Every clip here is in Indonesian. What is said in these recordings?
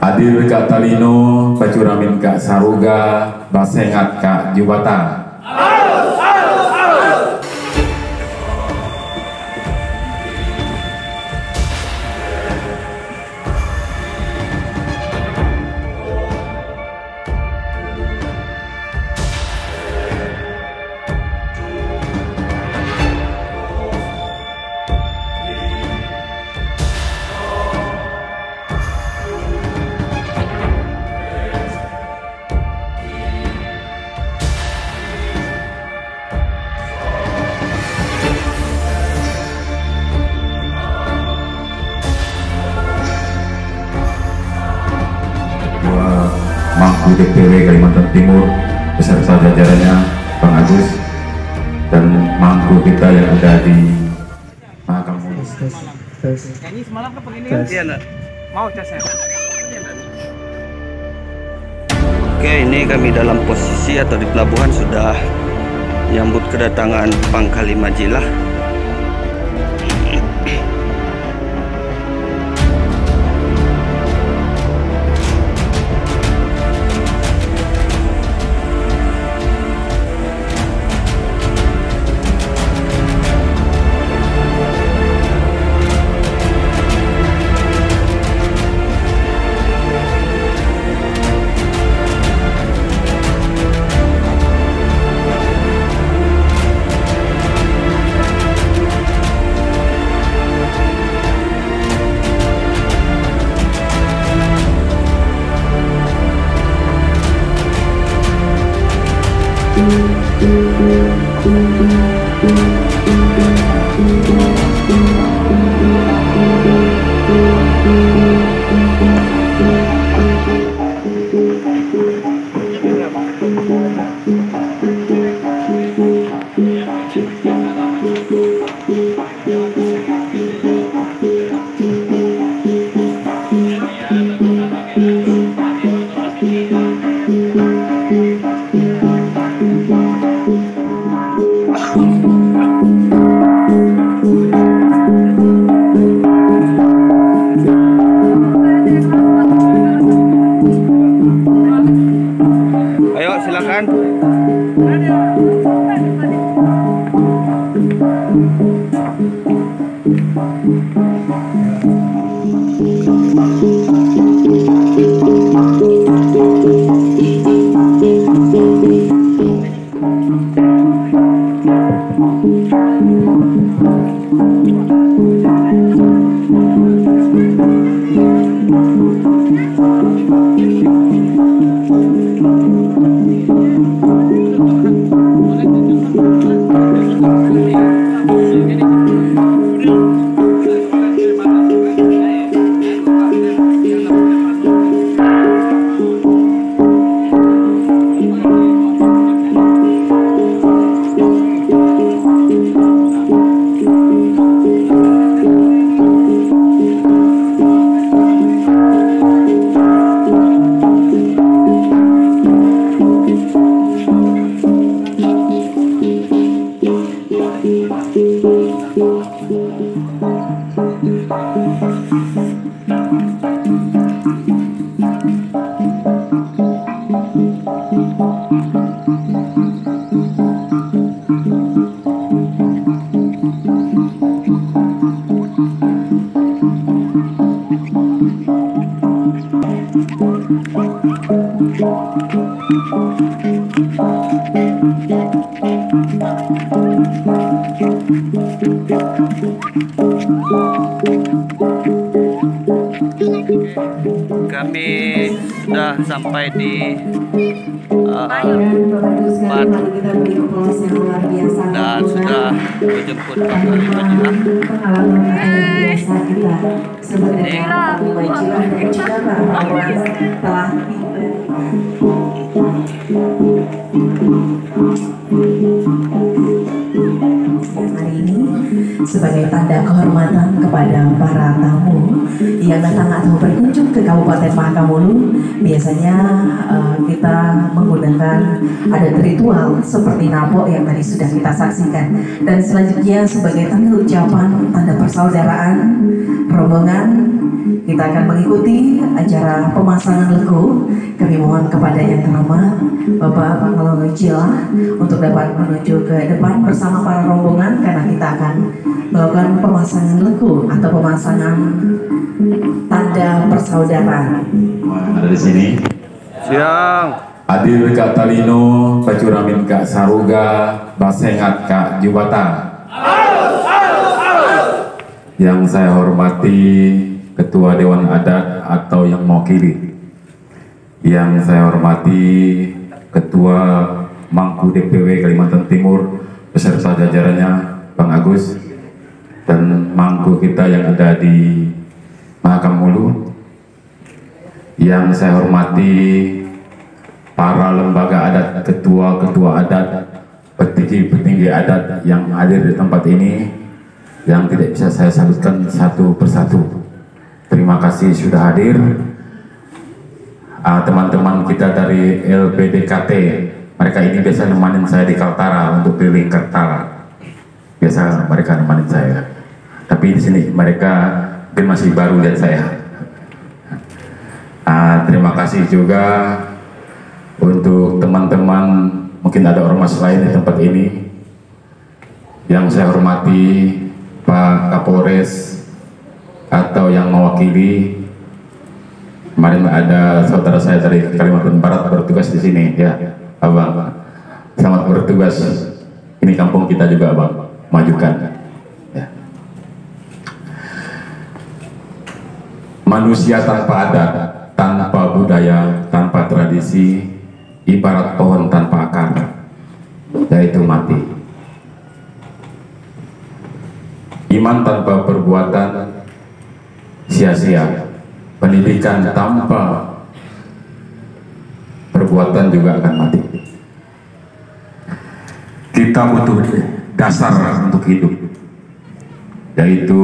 Hadir Kak Talino, Bacuramin Kak Saruga, Basengat Kak Jubata. Mangku DPW Kalimantan Timur beserta jajarannya, Bang Agus dan mangku kita yang ada di Mahakam Mulus. Nyanyi semalam ke begini kan? Iya, mau casnya. Oke, ini kami dalam posisi atau di pelabuhan sudah menyambut kedatangan Pangkali Majilah. Ayo silakan. Kami sudah sampai di Batu dan sudah menjemput Pangkali Majilah. Hari ini sebagai tanda kehormatan kepada para tamu yang datang atau berkunjung ke Kabupaten Mahakam Ulu, biasanya kita menggunakan adat ritual seperti nabok yang tadi sudah kita saksikan. Dan selanjutnya sebagai tanda ucapan, tanda persaudaraan, rombongan kita akan mengikuti acara pemasangan lego. Kami mohon kepada yang terhormat Bapak Pengelola Cilah untuk dapat menuju ke depan bersama para rombongan, karena kita akan melakukan pemasangan lego atau pemasangan tanda persaudaraan. Ada di sini. Siang. Adil Kak Talino, Pacuramin Kak Saruga, Basengat Kak Jubata. Yang saya hormati Ketua Dewan Adat atau yang mewakili. Yang saya hormati Ketua Mangku DPW Kalimantan Timur beserta jajarannya, Bang Agus, dan mangku kita yang ada di Mahakam Hulu. Yang saya hormati para lembaga adat, ketua-ketua adat, petinggi-petinggi adat yang hadir di tempat ini, yang tidak bisa saya sebutkan satu persatu. Terima kasih sudah hadir. Teman-teman kita dari LPDKT, mereka ini biasa nemanin saya di Kaltara untuk keliling Kaltara. Biasa mereka nemanin saya. Tapi di sini mereka mungkin masih baru lihat saya. Terima kasih juga untuk teman-teman, mungkin ada ormas lain di tempat ini. Yang saya hormati Pak Kapolres atau yang mewakili. Kemarin ada saudara saya dari Kalimantan Barat bertugas di sini, ya, Abang. Selamat bertugas. Ini kampung kita juga, Abang. Majukan. Ya. Manusia tanpa adat, tanpa budaya, tanpa tradisi, ibarat pohon tanpa akar, yaitu mati. Iman tanpa perbuatan sia-sia. Pendidikan tanpa perbuatan juga akan mati. Kita butuh dasar untuk hidup, yaitu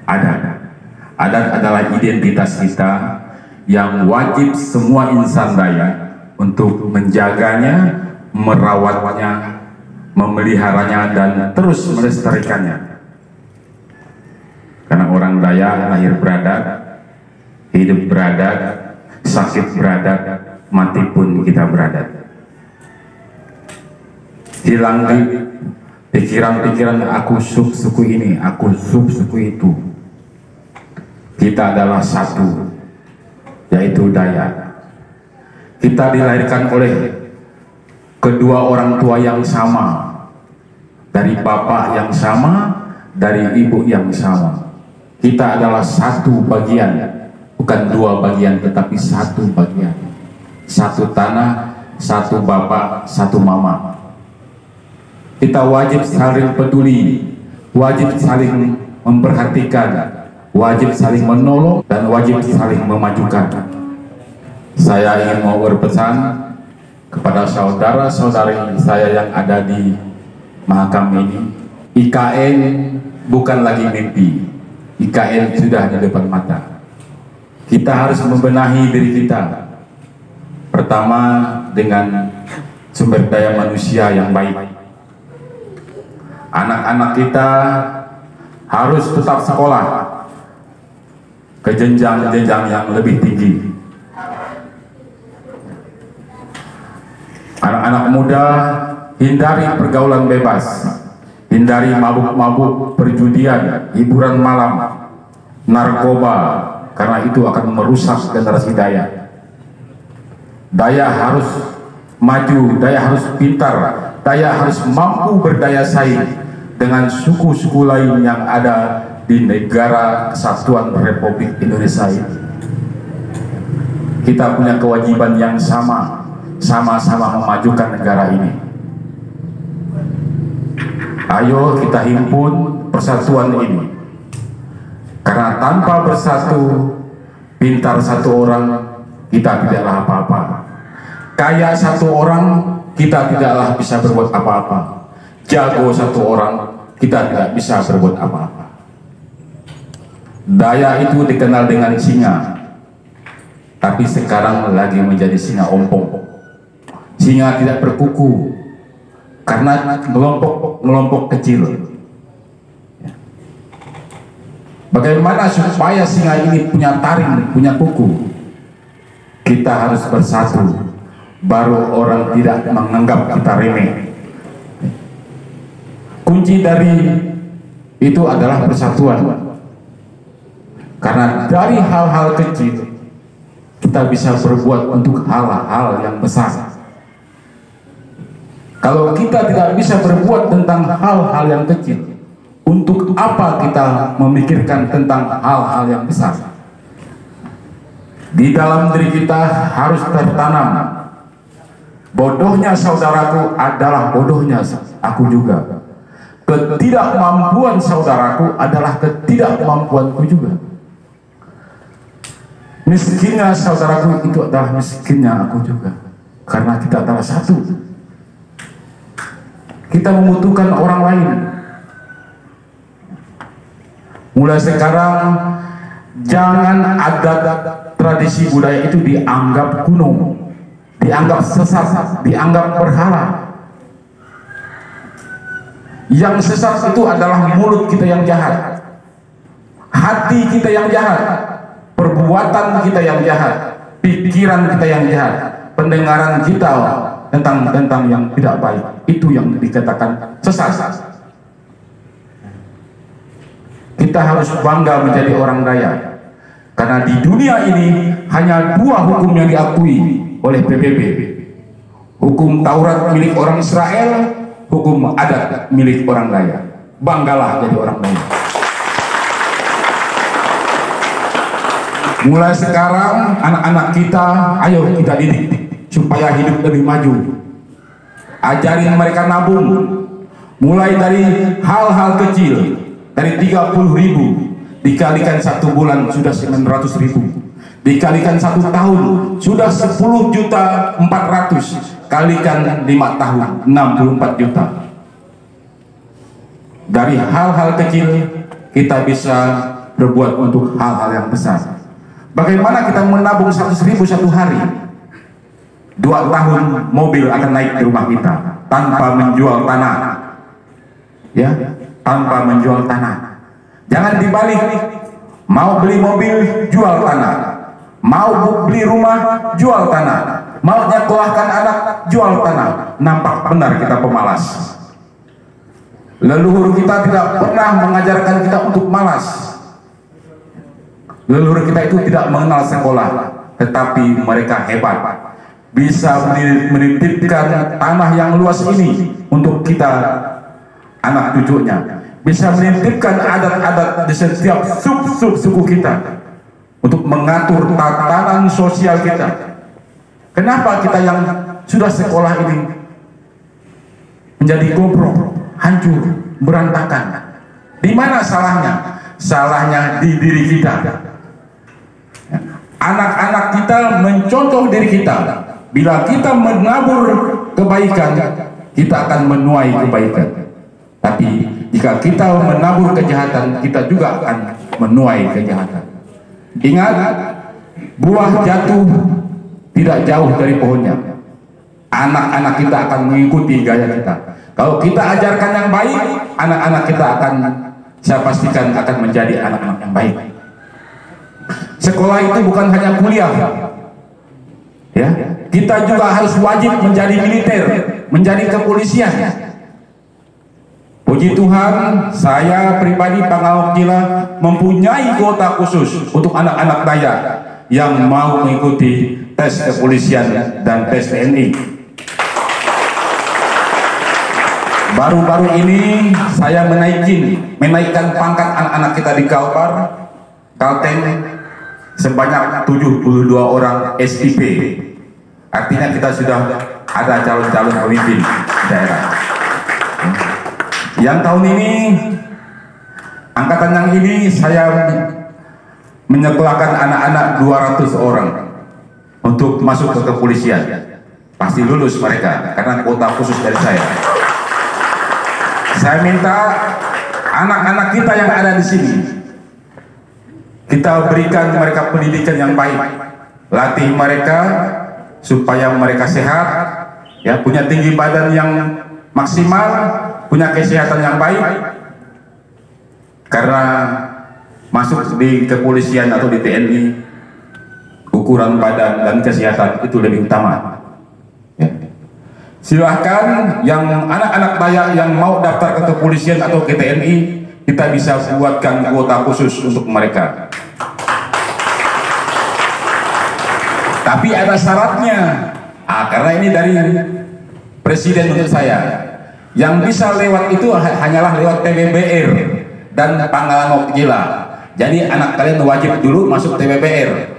adat. Adat adalah identitas kita yang wajib semua insan Dayak untuk menjaganya, merawatnya, memeliharanya, dan terus melestarikannya. Karena orang Dayak lahir beradat, hidup beradat, sakit beradat, mati pun kita beradat. Hilang di pikiran-pikiran aku suku ini, aku suku itu. Kita adalah satu, yaitu Dayak. Kita dilahirkan oleh kedua orang tua yang sama, dari bapak yang sama, dari ibu yang sama. Kita adalah satu bagian, bukan dua bagian, tetapi satu bagian. Satu tanah, satu bapak, satu mama. Kita wajib saling peduli, wajib saling memperhatikan, wajib saling menolong, dan wajib saling memajukan. Saya ingin mau berpesan kepada saudara-saudari saya yang ada di Mahakam ini, IKN bukan lagi mimpi, IKN sudah di depan mata. Kita harus membenahi diri kita. Pertama, dengan sumber daya manusia yang baik. Anak-anak kita harus tetap sekolah ke jenjang-jenjang yang lebih tinggi. Anak-anak muda hindari pergaulan bebas, hindari mabuk-mabuk, perjudian, hiburan malam, narkoba, karena itu akan merusak generasi Dayak. Dayak harus maju, Dayak harus pintar, Dayak harus mampu berdaya saing dengan suku-suku lain yang ada di negara Kesatuan Republik Indonesia ini. Kita punya kewajiban yang sama, sama-sama memajukan negara ini. Ayo kita himpun persatuan ini, karena tanpa bersatu, pintar satu orang, kita tidaklah apa-apa. Kaya satu orang, kita tidaklah bisa berbuat apa-apa. Jago satu orang, kita tidak bisa berbuat apa-apa. Dayak itu dikenal dengan singa, tapi sekarang lagi menjadi singa ompong. Singa tidak berkuku karena kelompok kecil. Bagaimana supaya singa ini punya taring, punya kuku? Kita harus bersatu, baru orang tidak menganggap kita remeh. Kunci dari itu adalah persatuan. Karena dari hal-hal kecil kita bisa berbuat untuk hal-hal yang besar. Kalau kita tidak bisa berbuat tentang hal-hal yang kecil, untuk apa kita memikirkan tentang hal-hal yang besar? Di dalam diri kita harus tertanam, bodohnya saudaraku adalah bodohnya aku juga. Ketidakmampuan saudaraku adalah ketidakmampuanku juga. Miskinnya saudaraku itu adalah miskinnya aku juga. Karena kita adalah satu. Kita membutuhkan orang lain. Mulai sekarang jangan ada tradisi budaya itu dianggap kuno, dianggap sesat, dianggap berhala. Yang sesat itu adalah mulut kita yang jahat, hati kita yang jahat, perbuatan kita yang jahat, pikiran kita yang jahat, pendengaran kita tentang yang tidak baik, itu yang dikatakan sesat. Kita harus bangga menjadi orang Dayak, karena di dunia ini hanya dua hukum yang diakui oleh PBB: hukum Taurat milik orang Israel, hukum adat milik orang Dayak. Banggalah jadi orang Dayak. Mulai sekarang anak-anak kita, ayo kita didik supaya hidup lebih maju. Ajarin mereka nabung, mulai dari hal-hal kecil. Dari 30.000 dikalikan 1 bulan sudah 900.000, dikalikan 1 tahun sudah 10.400.000, kalikan 5 tahun 64 juta. Dari hal-hal kecil kita bisa berbuat untuk hal-hal yang besar. Bagaimana kita menabung 100.000 satu hari? 2 tahun mobil akan naik di rumah kita tanpa menjual tanah, ya, tanpa menjual tanah. Jangan dibalik, mau beli mobil jual tanah, mau beli rumah jual tanah, mau nyekolahkan anak jual tanah. Nampak benar kita pemalas. Leluhur kita tidak pernah mengajarkan kita untuk malas. Leluhur kita itu tidak mengenal sekolah, tetapi mereka hebat, bisa menitipkan tanah yang luas ini untuk kita anak cucunya, bisa menitipkan adat-adat di setiap sub-sub suku kita untuk mengatur tatanan sosial kita. Kenapa kita yang sudah sekolah ini menjadi goblok, hancur, berantakan? Di mana salahnya? Salahnya di diri kita. Anak-anak kita mencontoh diri kita. Bila kita menabur kebaikan, kita akan menuai kebaikan. Tapi jika kita menabur kejahatan, kita juga akan menuai kejahatan. Ingat, buah jatuh tidak jauh dari pohonnya. Anak-anak kita akan mengikuti gaya kita. Kalau kita ajarkan yang baik, anak-anak kita akan, saya pastikan, akan menjadi anak-anak yang baik. Sekolah itu bukan hanya kuliah, ya. Kita juga harus wajib menjadi militer, menjadi kepolisian. Puji Tuhan, saya pribadi Pangawak Gila mempunyai kuota khusus untuk anak-anak Dayak yang mau mengikuti tes kepolisian dan tes TNI. Baru-baru ini saya menaikkan pangkat anak-anak kita di Kalteng sebanyak 72 orang SIP. Artinya kita sudah ada calon-calon pemimpin daerah. Yang tahun ini, angkatan yang ini saya menyekolahkan anak-anak 200 orang untuk masuk ke kepolisian. Pasti lulus mereka karena kuota khusus dari saya. Saya minta anak-anak kita yang ada di sini, kita berikan mereka pendidikan yang baik, latih mereka supaya mereka sehat, ya, punya tinggi badan yang maksimal, punya kesehatan yang baik. Karena masuk di kepolisian atau di TNI, ukuran badan dan kesehatan itu lebih utama. Ya. Silahkan yang anak-anak Dayak yang mau daftar ke kepolisian atau ke TNI, kita bisa buatkan kuota khusus untuk mereka. Tapi ada syaratnya, karena ini dari Presiden untuk saya. Yang bisa lewat itu hanyalah lewat TBBR dan Pangkalan Gila. Jadi anak kalian wajib dulu masuk TBBR.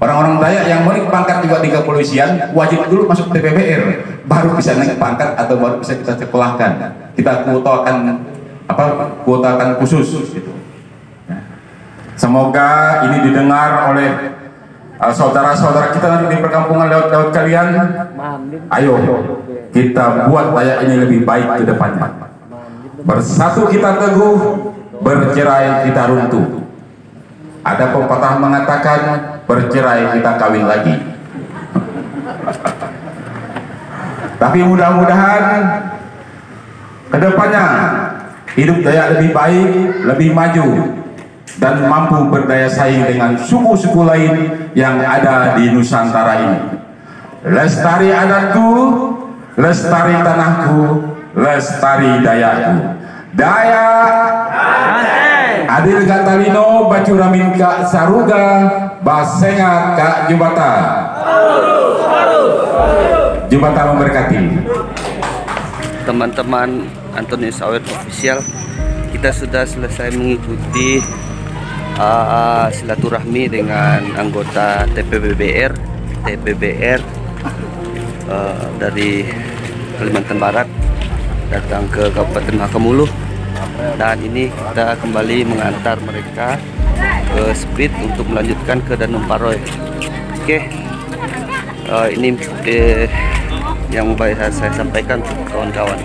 Orang-orang Dayak yang mau naik pangkat juga di kepolisian wajib dulu masuk TBBR, baru bisa naik pangkat atau baru bisa kita sekolahkan. Kita kuotakan khusus gitu. Semoga ini didengar oleh saudara-saudara kita nanti di perkampungan lewat kalian. Ayo kita buat Dayak ini lebih baik ke depannya. Bersatu kita teguh, bercerai kita runtuh. Ada pepatah mengatakan bercerai kita kawin lagi. Tapi mudah-mudahan ke depannya hidup Dayak lebih baik, lebih maju, dan mampu berdaya saing dengan suku-suku lain yang ada di Nusantara ini. Lestari adatku, lestari tanahku, lestari Dayakku. Dayak adil katalino bacuramin ka saruga basenga ka jubata. Jubata memberkati. Teman-teman Antonius Awet Official, kita sudah selesai mengikuti silaturahmi dengan anggota TPBBR dari Kalimantan Barat datang ke Kabupaten Makamulu, dan ini kita kembali mengantar mereka ke Split untuk melanjutkan ke Danum Paroy. Oke, ini yang baik saya sampaikan kawan-kawan.